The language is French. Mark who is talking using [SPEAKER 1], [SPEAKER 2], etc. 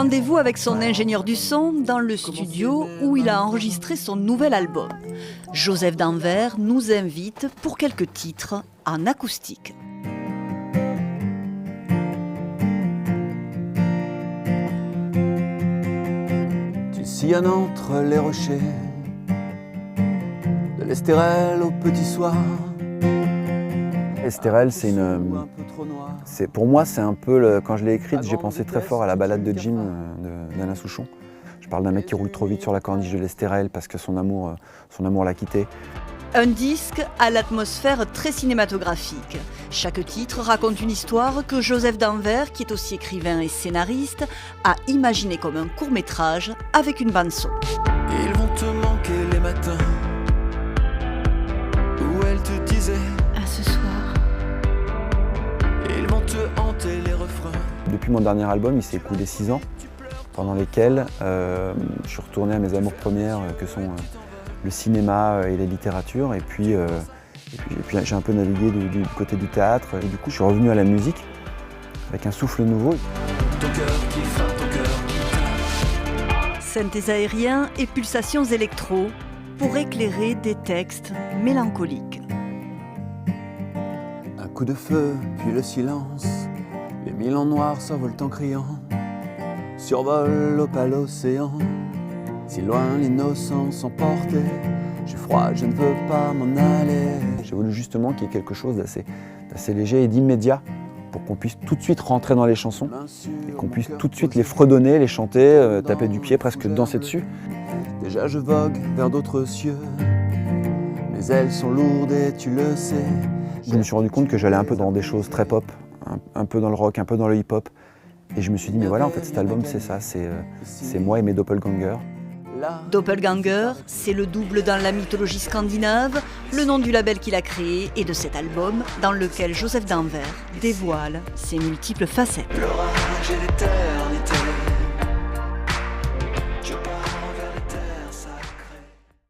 [SPEAKER 1] Rendez-vous avec son ingénieur du son dans le studio où il a enregistré son nouvel album. Joseph d'Anvers nous invite pour quelques titres en acoustique.
[SPEAKER 2] Tu sillonnes entre les rochers, de l'Estérel au petit soir. Estérel, pour moi, c'est un peu, quand je l'ai écrite, j'ai pensé très fort à la balade de Jim d'Alain Souchon. Je parle d'un mec qui roule trop vite sur la corniche de l'Estérel parce que son amour l'a quitté.
[SPEAKER 1] Un disque à l'atmosphère très cinématographique. Chaque titre raconte une histoire que Joseph d'Anvers, qui est aussi écrivain et scénariste, a imaginé comme un court-métrage avec une bande-son.
[SPEAKER 2] Ils vont te manquer les matins où elle te disait
[SPEAKER 1] à ce soir.
[SPEAKER 2] Ils vont te hanter les refrains. Depuis mon dernier album, il s'est écoulé 6 ans, pendant lesquels je suis retourné à mes amours premières que sont le cinéma et la littérature. Et puis j'ai un peu navigué du côté du théâtre. Et du coup, je suis revenu à la musique avec un souffle nouveau. Ton cœur qui frappe, ton cœur qui tape.
[SPEAKER 1] Synthés aériens et pulsations électro pour éclairer des textes mélancoliques.
[SPEAKER 2] Un coup de feu, puis le silence. Les mille en noir s'envolent en criant. Survole l'opale océan. Si loin l'innocence emportée. J'ai froid, je ne veux pas m'en aller. J'ai voulu justement qu'il y ait quelque chose d'assez léger et d'immédiat pour qu'on puisse tout de suite rentrer dans les chansons et qu'on puisse tout de suite les fredonner, les chanter, taper du pied, presque danser dessus. Déjà je vogue vers d'autres cieux. Mes ailes sont lourdes et tu le sais. Je me suis rendu compte que j'allais un peu dans des choses très pop, un peu dans le rock, un peu dans le hip-hop. Et je me suis dit, mais voilà, en fait, cet album, c'est ça, c'est moi et mes doppelgangers.
[SPEAKER 1] Doppelganger, c'est le double dans la mythologie scandinave, le nom du label qu'il a créé et de cet album dans lequel Joseph d'Anvers dévoile ses multiples facettes.
[SPEAKER 2] L'orage et les terres.